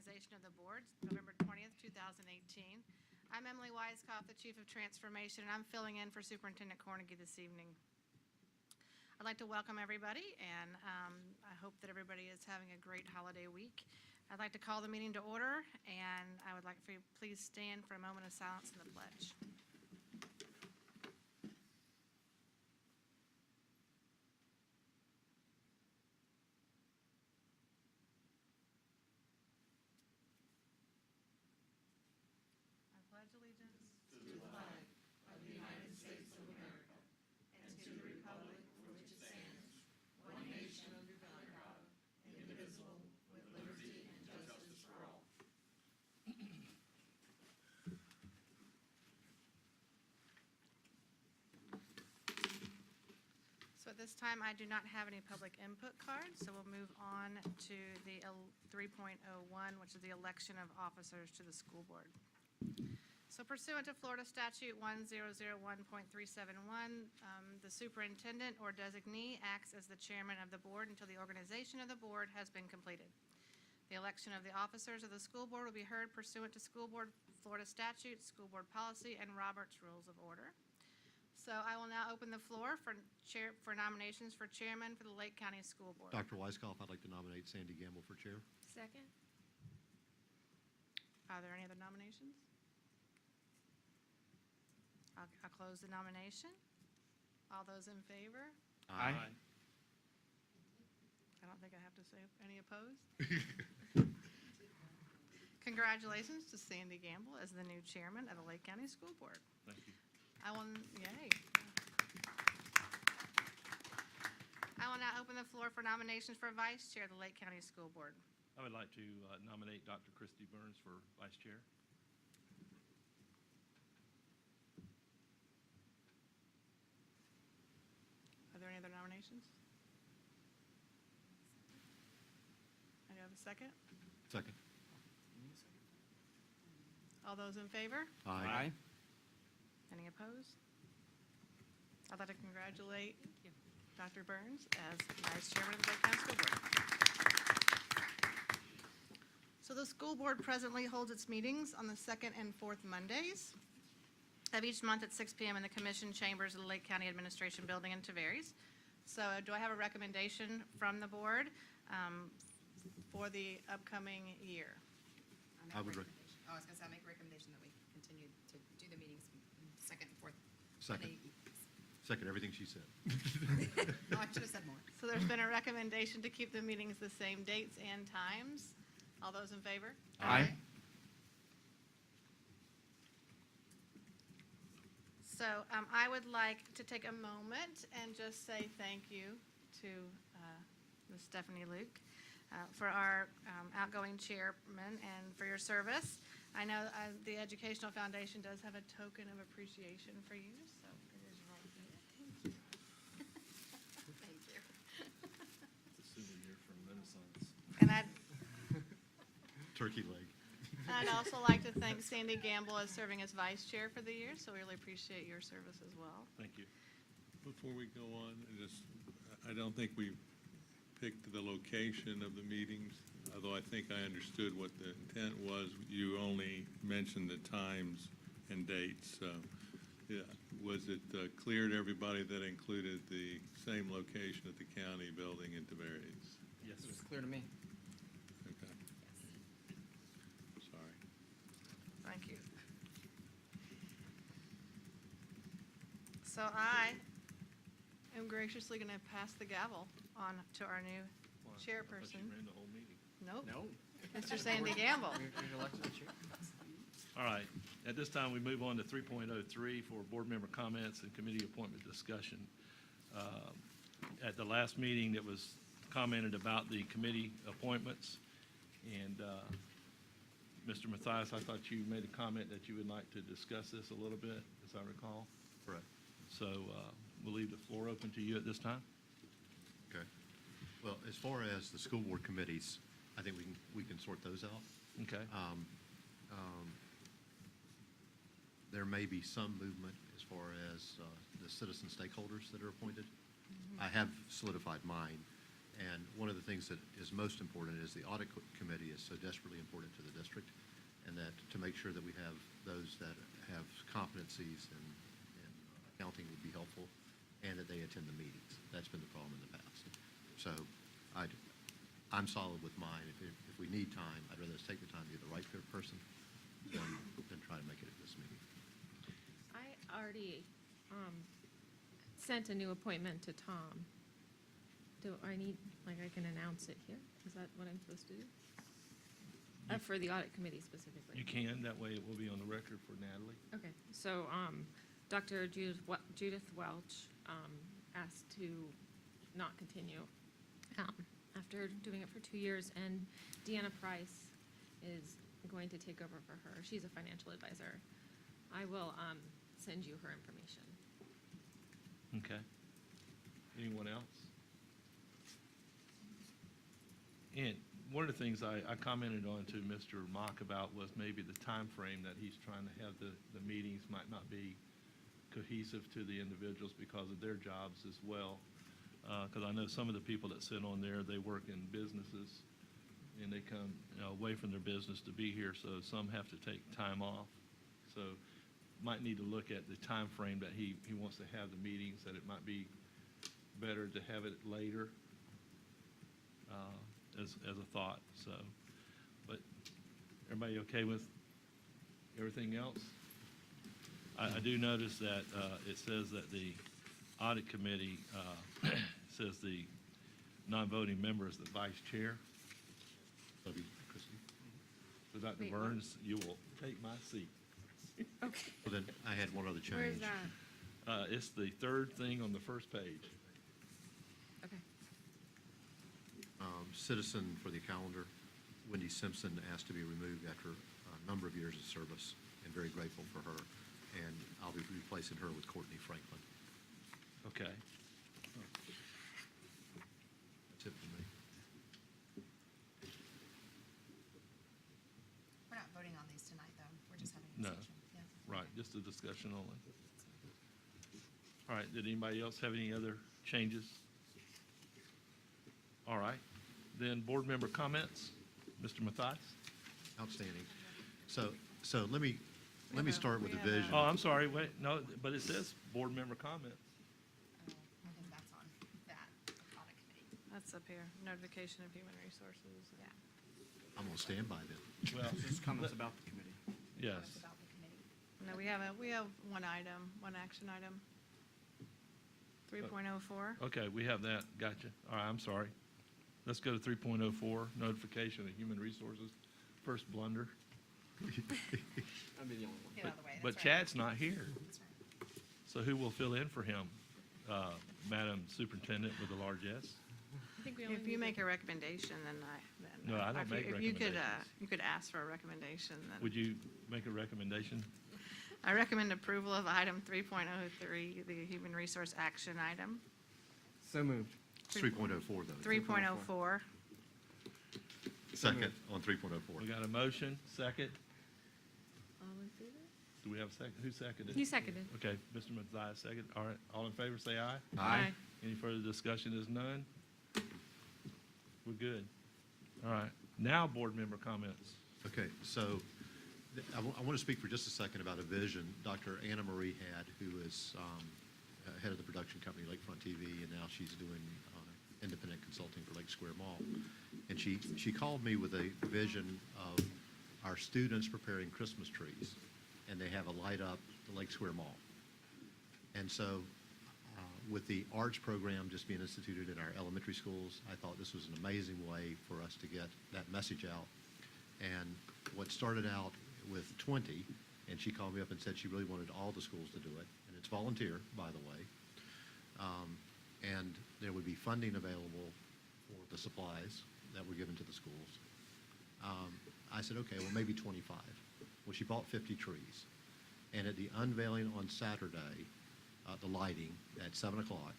reorganization of the board, November 20th, 2018. I'm Emily Weiskopf, the Chief of Transformation, and I'm filling in for Superintendent Cornegie this evening. I'd like to welcome everybody, and I hope that everybody is having a great holiday week. I'd like to call the meeting to order, and I would like for you to please stand for a moment of silence and the pledge. I pledge allegiance to the flag of the United States of America and to the republic for which it stands, one nation under God, indivisible, with liberty and justice for all. So at this time, I do not have any public input cards, so we'll move on to the 3.01, which is the election of officers to the school board. So pursuant to Florida Statute 1001.371, the superintendent or designee acts as the chairman of the board until the organization of the board has been completed. The election of the officers of the school board will be heard pursuant to school board Florida statute, school board policy, and Robert's Rules of Order. So I will now open the floor for nominations for chairman for the Lake County School Board. Dr. Weiskopf, I'd like to nominate Sandy Gamble for chair. Second. Are there any other nominations? I'll close the nomination. All those in favor? Aye. I don't think I have to say any opposed. Congratulations to Sandy Gamble as the new chairman of the Lake County School Board. Thank you. Yay. I will now open the floor for nominations for vice chair of the Lake County School Board. I would like to nominate Dr. Christy Burns for vice chair. Are there any other nominations? I have a second. Second. All those in favor? Aye. Any opposed? I'd like to congratulate Dr. Burns as vice chairman of the Lake County School Board. So the school board presently holds its meetings on the second and fourth Mondays of each month at 6 p.m. in the commission chambers of the Lake County Administration Building in Tavares. So do I have a recommendation from the board for the upcoming year? I would I was going to say, I make a recommendation that we continue to do the meetings second and fourth. Second. Second, everything she said. No, I should have said more. So there's been a recommendation to keep the meetings the same dates and times. All those in favor? Aye. So I would like to take a moment and just say thank you to Ms. Stephanie Luke for our outgoing chairman and for your service. I know the Educational Foundation does have a token of appreciation for you, so it is right there. Thank you. It's a souvenir from Renaissance. And Turkey leg. I'd also like to thank Sandy Gamble as serving as vice chair for the year, so we really appreciate your service as well. Thank you. Before we go on, I don't think we picked the location of the meetings, although I think I understood what the intent was. You only mentioned the times and dates. Yeah. Was it clear to everybody that included the same location at the county building in Tavares? Yes, It's sir. clear to me. Okay. Sorry. Thank you. So I am graciously going to pass the gavel on to our new Why? I thought chairperson. you ran the whole meeting. Nope, No. Mr. Sandy Gamble. You're elected the chair. All right. At this time, we move on to 3.03 for board member comments and committee appointment discussion. At the last meeting, it was commented about the committee appointments. And Mr. Mathias, I thought you made a comment that you would like to discuss this a little bit, as I recall. Correct. So we'll leave the floor open to you at this time. Okay. Well, as far as the school board committees, I think we can sort those out. Okay. There may be some movement as far as the citizen stakeholders that are appointed. I have solidified mine, and one of the things things that is most important is the audit committee is so desperately important to the district, and that to make sure that we have those that have competencies in accounting would be helpful, and that they attend the meetings. That's been the problem in the past. So I'm solid with mine. If we need time, I'd rather us take the time to get the right person than try to make it at this meeting. I already sent a new appointment to Tom. Do I need, like, I can announce it here? Is that what I'm supposed to do? For the audit committee specifically. You can, that way it will be on the record for Natalie. Okay, so Dr. Judith Welch asked to not continue after doing it for 2 years, and Deanna Price is going to take over for her. She's a financial advisor. I will send you her information. Okay. Anyone else? And one of the things I commented on to Mr. Mock about was maybe the time frame that he's trying to have the meetings might not be cohesive to the individuals because of their jobs as well. Because I know some of the people that sit on there, they work in businesses, and they come away from their business to be here, so some have to take time off. So might need to look at the time frame that he wants to have the meetings, that it might be better to have it later as a thought, so. But everybody okay with everything else? I do notice that it says that the audit committee says the non-voting member is the vice chair. That'll be Christie. So Dr. Wait, what? Burns, you will take my seat. Okay. Well, then, I had one other change. Where is that? It's the third thing on the first page. Okay. Citizen for the calendar, Wendy Simpson asked to be removed after a number of years of service, and very grateful for her. And I'll be replacing her with Courtney Franklin. Okay. That's it for me. We're not voting on these tonight, though. We're just having a No. discussion. Yeah. Right, just a discussion only. All right, did anybody else have any other changes? All right, then board member comments. Mr. Mathias? Outstanding. So let me start with the we have a- vision. Oh, I'm sorry, wait, no, but it says board member comments. Oh, I think that's on that audit committee. That's up here, notification of human resources. Yeah. I'm going to stand by them. Well, Just comments about the committee. yes. It's about the committee. No, we have one item, one action item. 3.04. Okay, we have that, gotcha. All right, I'm sorry. Let's go to 3.04, notification of human resources. First blunder. I'd be the only one. Get out of the way. But That's right. Chad's not here, That's right. so who will fill in for him? Madam Superintendent with a large S? I think we only If you need make to- a recommendation, then No, I don't if make you could, recommendations. you could ask for a recommendation, then. Would you make a recommendation? I recommend approval of item 3.03, the human resource action item. So moved. It's 3.04, though. 3.04. Second on 3.04. We got a motion, second. All in favor? Do we have a second? Who seconded? You seconded. Okay, Mr. Mathias, second. All right, all in favor, say aye. Aye. Any further discussion? Is none? We're good. All right, now board member comments. Okay, so I want to speak for just a second about a vision Dr. Anna Marie had, who is head of the production company Lakefront TV, and now she's doing independent consulting for Lake Square Mall. And she called me with a vision of our students preparing Christmas trees, and they have a light up the Lake Square Mall. And so with the arts program just being instituted in our elementary schools, I thought this was an amazing way for us to get that message out. And what started out with 20, and she called me up and said she really wanted all the schools to do it, and it's volunteer, by the way. And there would be funding available for the supplies that were given to the schools. I said, okay, well, maybe 25. Well, she bought 50 trees. And at the unveiling on Saturday, the lighting at 7 o'clock,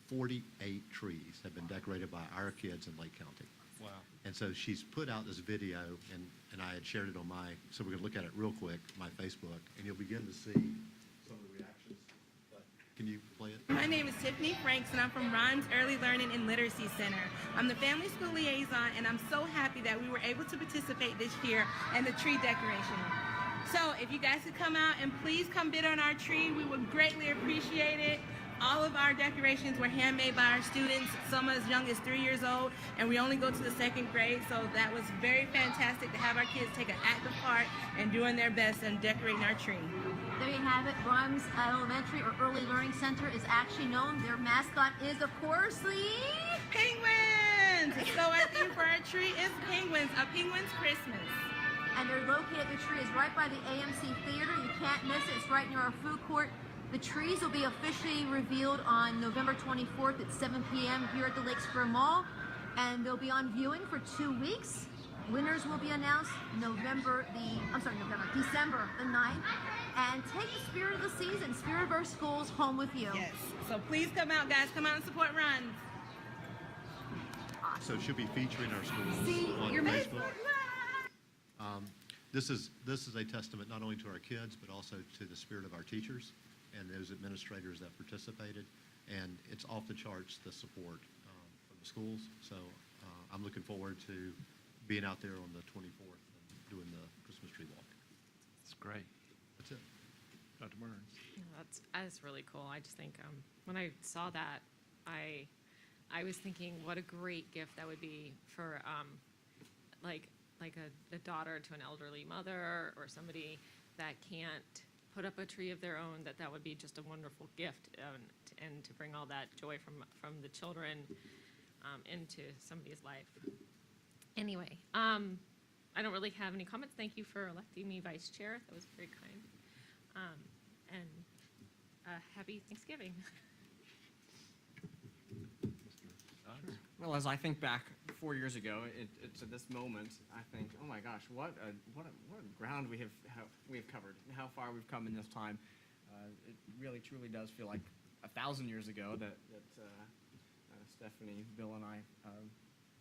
48 trees have been decorated by our kids in Lake County. Wow. And so she's put out this video, and I had shared it on so we're going to look at it real quick, my Facebook, and you'll begin to see some of the reactions. But can you play play it. My name is Tiffany Franks, and I'm from Rhymes Early Learning and Literacy Center. I'm the family school liaison, and I'm so happy that we were able to participate this year in the tree decoration. So if you guys could come out and please come bid on our tree, we would greatly appreciate it. All of our decorations were handmade by our students, some as young as 3 years old, and we only go to the 2nd grade, so that was very fantastic to have our kids take an active part in doing their best in decorating our tree. There you have it. Rhymes Elementary or Early Learning Center is actually known. Their mascot is, of course, the Penguins! So our theme for our tree is penguins, a penguin's Christmas. and they're located. The tree is right by the AMC Theater. You can't miss it. It's right near our food court. The trees will be officially revealed on November 24th at 7 p.m. here at the Lake Square Mall, and they'll be on viewing for 2 weeks. Winners will be announced December the 9th. And take the spirit of the season, spirit of our schools home with you. Yes. So please come out, guys. Come out and support Runs. So it should be featuring our schools See, on you're made Facebook. This is a testament not only to our kids, but also to the spirit of our teachers and those administrators that participated. And it's off the charts, the support from the schools. So I'm looking forward to being out there on the 24th and doing the Christmas tree walk. It's great. That's it. Dr. Burns? That's really cool. I just think when I saw that, I was thinking what a great gift that would be for like a daughter to an elderly mother or somebody that can't put up a tree of their own. That would be just a wonderful gift, and to bring all that joy from the children into somebody's life. Anyway, I don't really have any comments. Thank you for electing me vice chair. That was very kind. And happy Thanksgiving. Well, as I think back 4 years ago, to this moment, I think, oh my gosh, what a ground we have covered, and how far we've come in this time. It really, truly does feel like 1,000 years ago that Stephanie, Bill, and I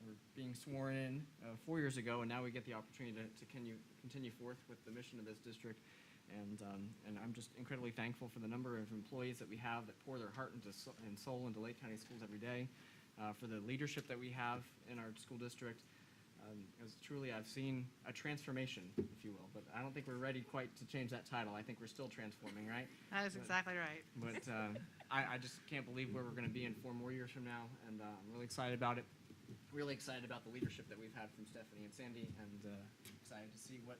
were being sworn in 4 years ago, and now we get the opportunity to continue forth with the mission of this district. And I'm just incredibly thankful for the number of employees that we have that pour their heart and soul into Lake County Schools every day, for the leadership that we have in our school district. As truly, I've seen a transformation, if you will, but I don't think we're ready quite to change that title. I think we're still transforming, right? That is exactly right. But I just can't believe where we're going to be in 4 more years from now, and I'm really excited about it. Really excited about the leadership that we've had from Stephanie and Sandy, and excited to see what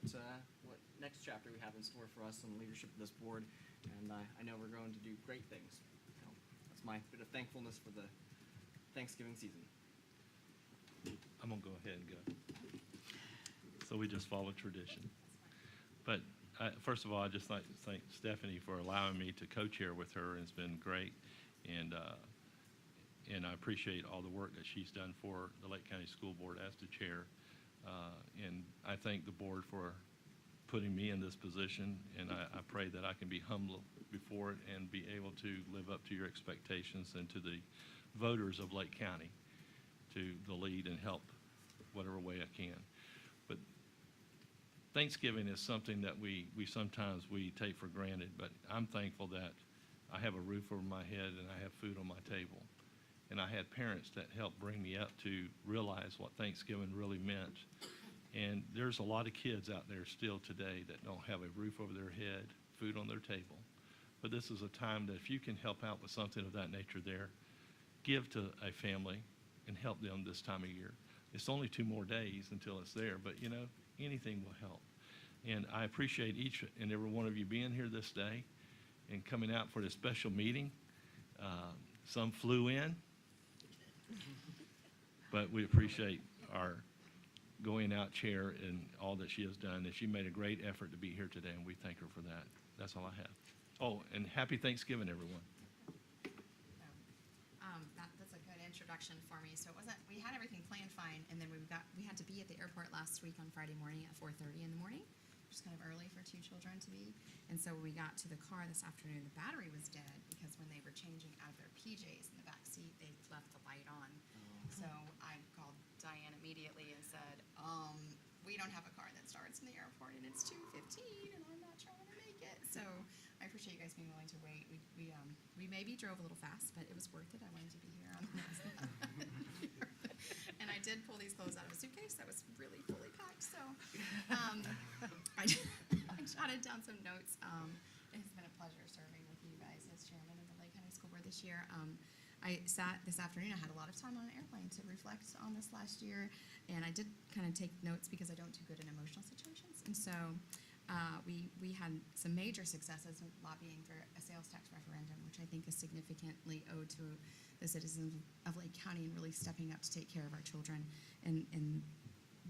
next chapter we have in store for us and the leadership of this board. And I know we're going to do great things. So that's my bit of thankfulness for the Thanksgiving season. I'm going to go ahead and go. So we just follow tradition. But first of all, I'd just like to thank Stephanie for allowing me to co-chair with her, and it's been great. And I appreciate all the work that she's done for the Lake County School Board as the chair. And I thank the board for putting me in this position, and I pray that I can be humble before it and be able to live up to your expectations and to the voters of Lake County to the lead and help whatever way I can. But Thanksgiving is something that we sometimes take for granted, but I'm thankful that I have a roof over my head and I have food on my table. And I had parents that helped bring me up to realize what Thanksgiving really meant. And there's a lot of kids out there still today that don't have a roof over their head, food on their table. But this is a time that if you can help out with something of that nature there, give to a family and help them this time of year. It's only 2 more days until it's there, but you know, anything will help. And I appreciate each and every one of you being here this day and coming out for this special meeting. Some flew in, but we appreciate our going out chair and all that she has done. And she made a great effort to be here today, and we thank her for that. That's all I have. Oh, and happy Thanksgiving, everyone. That's a good introduction for me. So it wasn't, we had everything planned fine, and then we had to be at the airport last week on Friday morning at 4:30 in the morning, which is kind of early for 2 children to be. And so when we got to the car this afternoon, the battery was dead because when they were changing out of their PJs in the back seat, they left the light on. So I called Diane immediately and said, we don't have a car that starts in the airport, and it's 2:15, and I'm not trying to make it. So I I appreciate you guys being willing to wait. We maybe drove a little fast, but it was worth it. I wanted to be here on the next. And I did pull these clothes out of a suitcase that was really fully packed, so I jotted down some notes. It has been a pleasure serving with you guys as chairman of the Lake County School Board this year. I sat this afternoon, I had a lot of time on an airplane to reflect on this last year, and I did kind of take notes because I don't do good in emotional situations. And so we had some major successes in lobbying for a sales tax referendum, which I think is significantly owed to the citizens of Lake County and really stepping up to take care of our children. And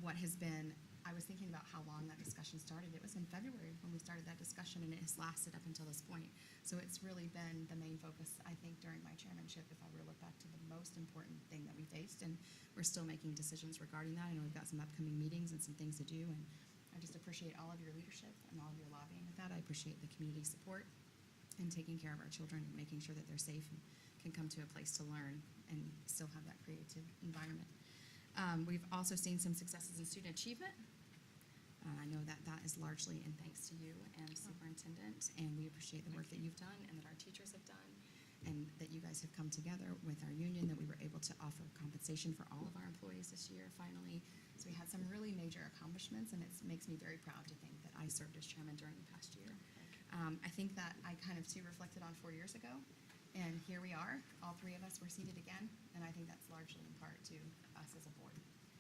what has been, I was thinking about how long that discussion started. It was in February when we started that discussion, and it has lasted up until this point. So it's really been the main focus, I think, during my chairmanship, if I were to look back to the most important thing that we faced. And we're still making decisions regarding that. I know we've got some upcoming meetings and some things to do, and I just appreciate all of your leadership and all of your lobbying with that. I appreciate the community support and taking care of our children and making sure that they're safe and can come to a place to learn and still have that creative environment. We've also seen some successes in student achievement. I know that that is largely in thanks to you and superintendent, and we appreciate the work that you've done and that our teachers have done, and that you guys have come together with our union, that we were able to offer compensation for all of our employees this year, finally. So we had some really major accomplishments, and it makes me very proud to think that I served as chairman during the past year. I think that I kind of too reflected on 4 years ago, and here we are, all three of us were seated again, and I think that's largely in part to us as a board.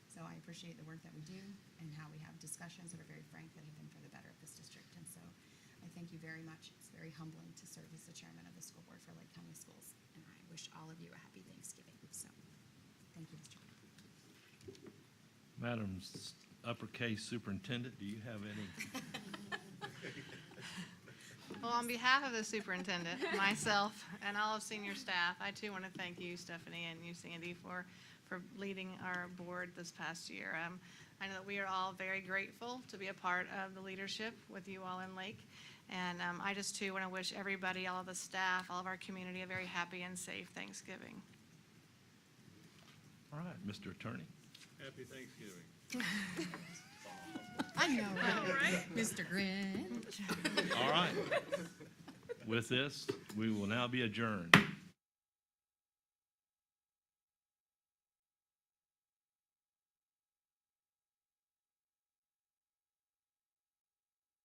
So I appreciate the work that we do and how we have discussions that are very frank that have been for the better of this district. And so I thank you very much. It's very humbling to serve as the chairman of the school board for Lake County Schools. And I wish all of you a happy Thanksgiving. So thank you, Mr. Chairman. Madam Uppercase Superintendent, do you have any? Well, on behalf of the superintendent, myself, and all of senior staff, I too want to thank you, Stephanie, and you, Sandy, for leading our board this past year. I know that we are all very grateful to be a part of the leadership with you all in Lake. And I just too want to wish everybody, all of the staff, all of our community, a very happy and safe Thanksgiving. All right, Mr. Attorney. Happy Thanksgiving. I know, right? Mr. Grinch. All right. With this, we will now be adjourned.